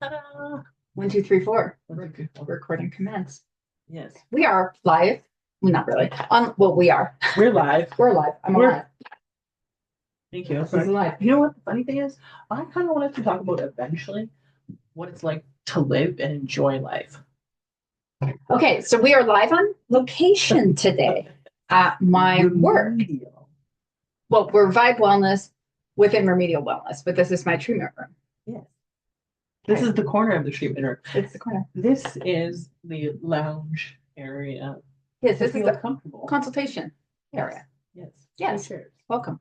Ta-da! 1, 2, 3, 4. 1, 2, 3, 4. Recording commence. Yes. We are live. Well, not really. Well, we are. We're live. We're live. I'm We're alive. Thank you. This is live. You know what the funny thing is? I kind of wanted to talk about eventually what it's like to live and enjoy life. Okay, so we are live on location today at my work. Remedial. Well, we're Vibe Wellness within Remedial Wellness, but this is my treatment room. Yes. This is the corner of the treatment room. It's the corner. This is the lounge area. Yes, To this is feel the comfortable. consultation area. Yes. Yes. Chairs. Welcome.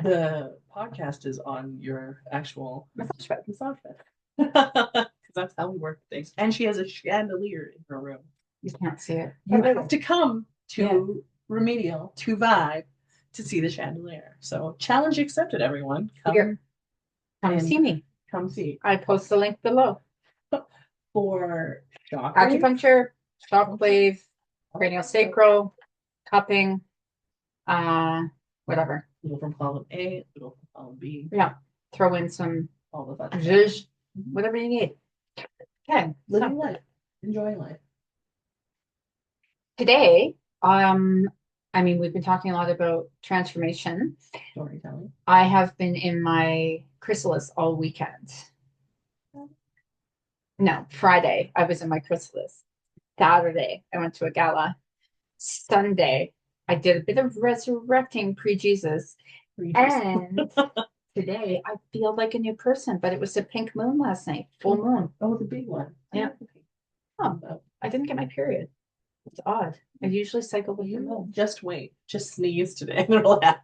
The podcast is on your actual Massage bed. massage bed. Because that's how we work things. And she has a chandelier in her room. You can't see it. You have to come to Remedial to Vibe to see the chandelier. So challenge accepted, everyone. Come see me. Come see. I post the link below. For shockwave, Acupuncture, shockwave, craniosacral, cupping, whatever. little from column A, little from column B, Yeah. Throw in some all of that. zhuzh, whatever you need. Okay. Living life, enjoying life. Today, I mean, we've been talking a lot about transformation. Storytelling. I have been in my chrysalis all weekend. No, Friday, I was in my chrysalis. Saturday, I went to a gala. Sunday, I did a bit of resurrecting pre-Jesus. And today, I feel like a new person, but it was a pink moon last night, full moon. Oh, the big one. Yeah. Oh, I didn't get my period. It's odd. I usually cycle with the moon. Just wait. Just sneeze today and it'll happen.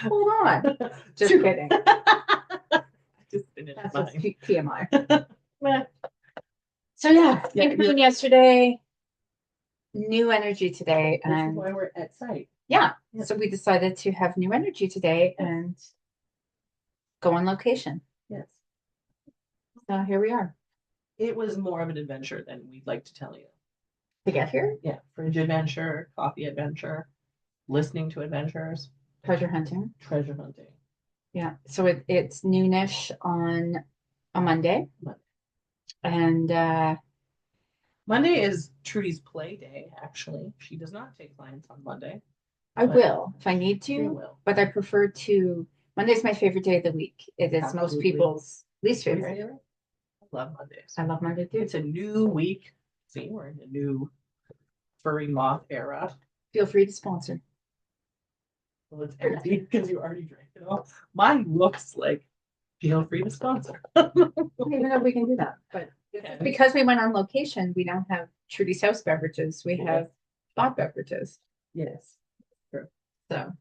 Hold on. Just kidding. Just finished That's mine. just TMI. So yeah, pink moon yesterday, new energy today, This is and why we're at site. yeah, so we decided to have new energy today and go on location. Yes. So here we are. It was more of an adventure than we'd like to tell you. To get here? Yeah, fridge adventure, coffee adventure, listening to adventures, Treasure hunting. treasure hunting. Yeah, so it's noonish on a Monday. And Monday is Trudy's play day, actually. She does not take clients on Monday. I will if I need to, You will. but I prefer to. Monday's my favorite day of the week. It is most Absolutely. people's least favorite. I love Mondays. I love Monday too. It's a new week. See, we're in a new furry moth era. Feel free to sponsor. Well, it's empty because you already drank it all. Mine looks like feel free to sponsor. I don't even know if we can do that, but because we went on location, we don't have Trudy's House beverages. We have hot beverages. Yes. True. So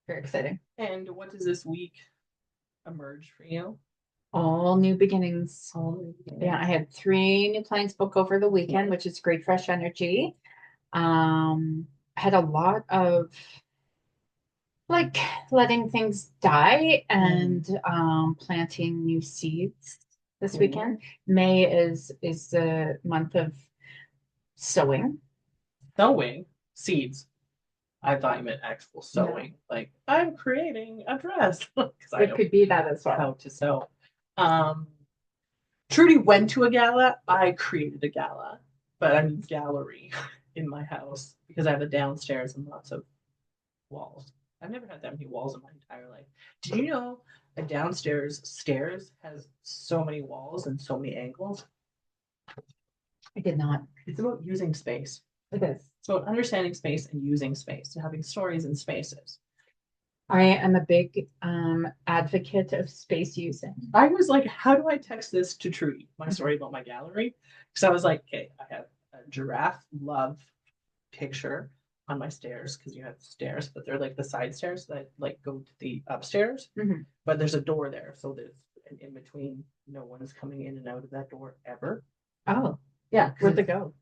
very exciting. And what does this week emerge for you? All new beginnings. All new beginnings. Yeah, I had 3 new clients book over the weekend, which is great fresh energy. Had a lot of like letting things die and planting new seeds this weekend. May is the month of sowing. Sowing seeds. I thought you meant actual sewing. No. Like I'm creating a dress. It could be that as well. How to sew. Trudy went to a gala. I created a gala, but I mean gallery in my house because I have a downstairs and lots of walls. I've never had that many walls in my entire life. Did you know a downstairs stairs has so many walls and so many angles? I did not. It's about using space. It is. It's about understanding space and using space and having stories in spaces. I am a big advocate of space using. I was like, how do I text this to Trudy? My story about my gallery. Because I was like, okay, I have a giraffe love picture on my stairs because you have stairs, but they're like the side stairs that like go to the upstairs. Mm-hmm. But there's a door there, so there's an in between. No one is coming in and out of that door ever. Oh, yeah. Where'd it go?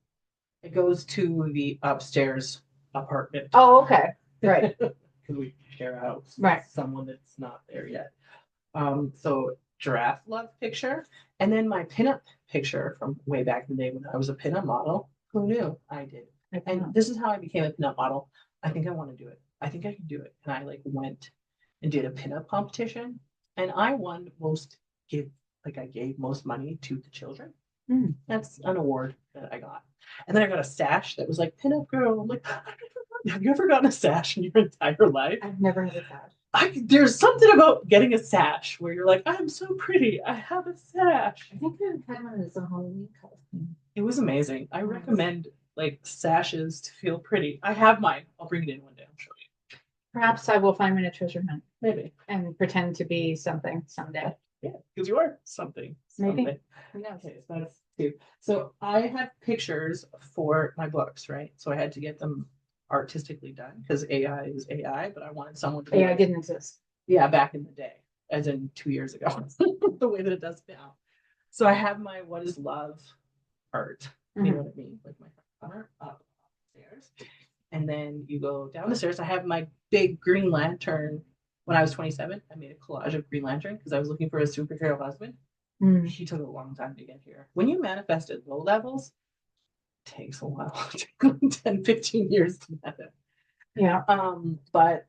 It goes to the upstairs apartment. Oh, okay, right. Because we share a house. Right. Someone that's not there yet. So giraffe love picture, and then my pinup picture from way back in the day when I was a pinup model. Who knew? I did. And this is how I became a pinup model. I think I want to do it. I think I can do it. And I like went and did a pinup competition, and I won most like I gave most money to the children. Mm. That's an award that I got. And then I got a sash that was like pinup girl. I'm like, have you ever gotten a sash in your entire life? I've never had a sash. There's something about getting a sash where you're like, I'm so pretty. I have a sash. I think I've had one as a Halloween costume. It was amazing. I Nice. recommend like sashes to feel pretty. I have mine. I'll bring it in one day. I'll show you. Perhaps I will find one a treasure hunt Maybe. and pretend to be something someday. Yeah, because you are something. Maybe. Someday. Who knows? Okay, so that's two. So I have pictures for my books, right? So I had to get them artistically done because AI is AI, but I wanted someone to be AI like, didn't exist. yeah, back in the day, as in 2 years ago, the way that it does now. So I have my what is love art. You know what I mean? Like my art up upstairs. And then you go down the stairs. I have my big Green Lantern. When I was 27, I made a collage of Green Lantern because I was looking for a superhero husband. Mm. He took a long time to get here. When you manifest at low levels, it takes a while. It takes 10, 15 years to manifest. Yeah. But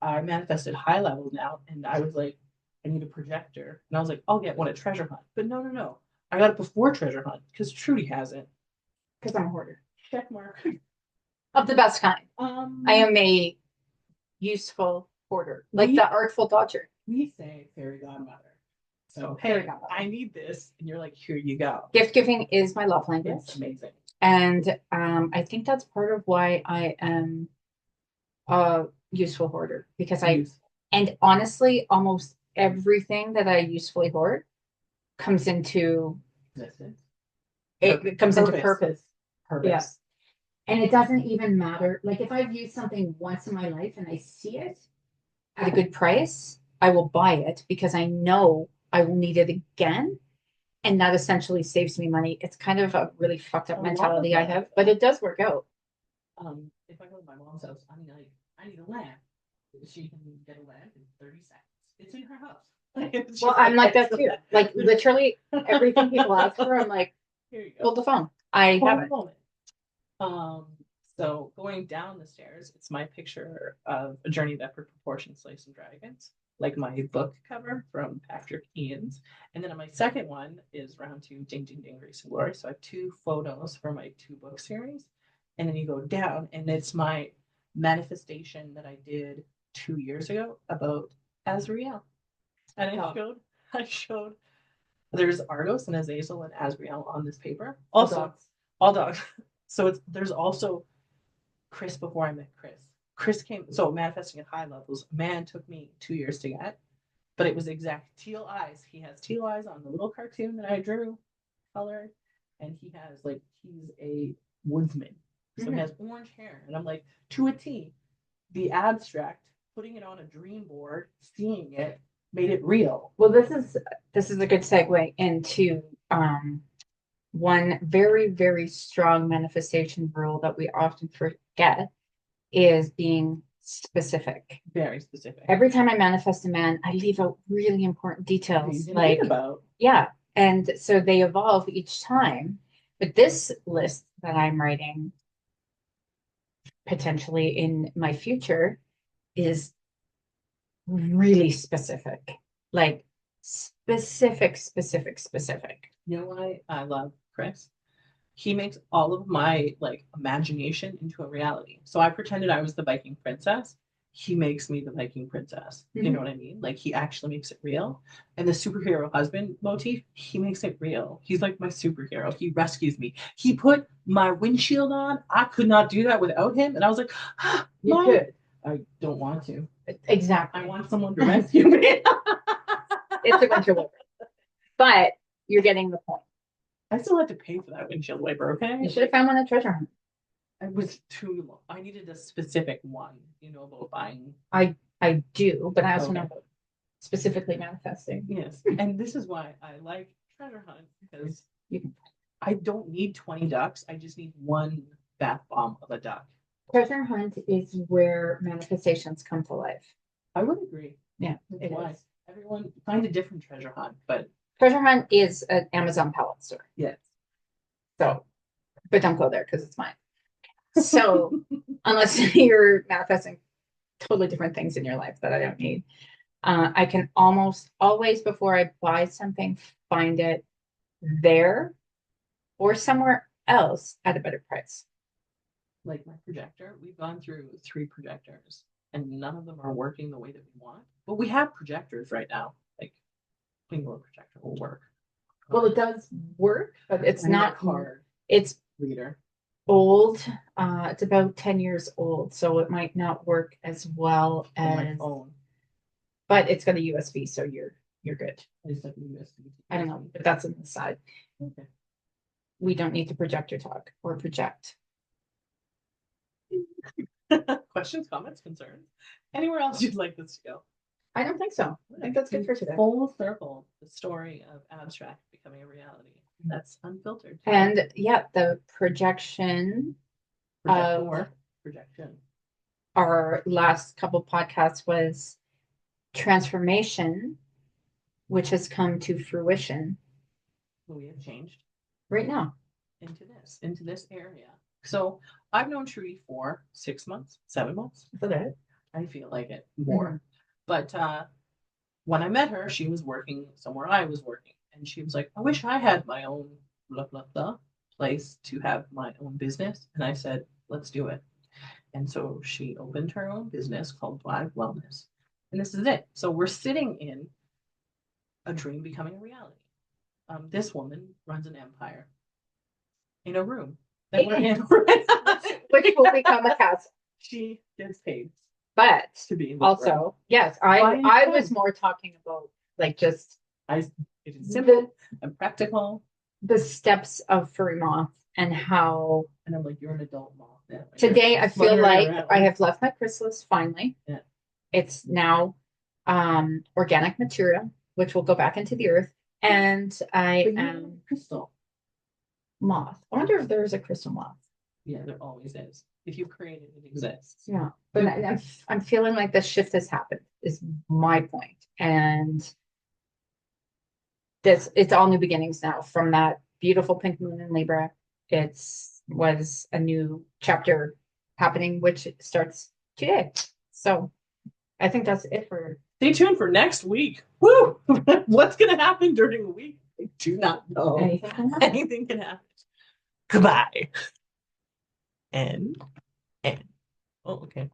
I manifested high levels now, and I was like, I need a projector. And I was like, I'll get one at Treasure Hunt. But no, no, no. I got it before Treasure Hunt because Trudy has it. Because I'm a hoarder. Check mark. Of the best kind. I am a useful hoarder. Like the Artful Dodger. We say fairy godmother. So, Fairy hey, godmother. I need this. And you're like, here you go. Gift giving is my love language. It's amazing. And I think that's part of why I am a useful hoarder. Because and honestly, almost everything that I usefully hoard comes into it comes into purpose. Purpose. Yeah. And it doesn't even matter. Like if I've used something once in my life and I see it at a good price, I will buy it because I know I will need it again. And that essentially saves me money. It's kind of a really fucked up mentality I have, but it does work out. If I go to my mom's house, I mean, like, I need a lamp. She can get a lamp in 30 seconds. It's in her house. Well, I'm like that too. Like literally everything people ask for, I'm like, here you go. Hold the phone. I have it. So going down the stairs, it's my picture of A Journey of Epic Proportions, Slaves and Dragons, like my book cover from Patrick Ian's. And then on my second one is round two, Ding Ding Ding, Grace and Glory. So I have two photos for my two book series. And then you go down, and it's my manifestation that I did 2 years ago about Azrael. And I showed there's Argos and Azazel and Azrael on this paper. Also, all dogs. So there's also Chris before I met Chris. Chris came, so manifesting at high levels. Man took me 2 years to get, but it was exact teal eyes. He has teal eyes on the little cartoon that I drew, colored, and he's a woodsman. So he has orange hair, and I'm like, to a T, the abstract, putting it on a dream board, seeing it, made it real. Well, this is a good segue into one very, very strong manifestation rule that we often forget is being specific. Very specific. Every time I manifest a man, I leave out really important details. Like about. Yeah. And so they evolve each time. But this list that I'm writing potentially in my future is really specific. Like specific. You know why I love Chris? He makes all of my like imagination into a reality. So I pretended I was the Viking princess. He makes me the Viking princess. You know what I mean? Like he actually makes it real. And the superhero husband motif, he makes it real. He's like my superhero. He rescues me. He put my windshield on. I could not do that without him. And I was like, you could. I don't want to. Exactly. I want someone to rescue me. It's a winter wiper. But you're getting the point. I still had to pay for that windshield wiper, okay? You should have found one at Treasure Hunt. It was too long. I needed a specific one, about buying. I do, but I also know about specifically manifesting. Yes. And this is why I like Treasure Hunt, because I don't need 20 ducks. I just need one bath bomb of a duck. Treasure Hunt is where manifestations come to life. I would agree. Yeah, it is. Everyone find a different treasure hunt, but Treasure Hunt is an Amazon pallet store. Yes. So, but don't go there because it's mine. So, unless you're manifesting totally different things in your life that I don't need. I can almost always, before I buy something, find it there or somewhere else at a better price. Like my projector, we've gone through 3 projectors and none of them are working the way that we want. But we have projectors right now. Like single projector will work. Well, it does work, but it's I need a not card It's reader. old. It's about 10 years old, so it might not work as well On my as, phone. but it's got a USB, so you're good. I just have a USB. I don't know, but that's on the side. Okay. We don't need to project or talk or project. Questions, comments, concerns? Anywhere else you'd like this to go? I don't think so. I think that's good for today. Full circle, the story of abstract becoming a reality. That's unfiltered. And yeah, the projection of projection. our last couple podcasts was transformation, which has come to fruition We have changed right now. into this area. So I've known Trudi for 6 months, 7 months. Is that it? I feel like it more. But when I met her, she was working somewhere I was working. And she was like, I wish I had my own blah, blah, blah place to have my own business. And I said, let's do it. And so she opened her own business called Black Wellness. And this is it. So we're sitting in a dream becoming a reality. This woman runs an empire in a room that we're in right now. Which will become a castle. She gets paid But to be in this also, room. yes, I was more talking about like just it is simple and practical. the steps of furry moth and how. And I'm like, you're an adult moth now. Today I feel like I have left my chrysalis finally. Yeah. It's now organic material, which will go back into the earth. And I am crystal moth. I wonder if there's a crystal moth. Yeah, there always is. If you create it, it exists. Yeah, but I'm feeling like the shift has happened. Is my point, and it's all new beginnings now. From that beautiful pink moon in Libra, was a new chapter happening, which starts today. So I think that's it for. Stay tuned for next week. Woo! What's gonna happen during the week? I do not know. Anything can happen. Goodbye. And oh, okay.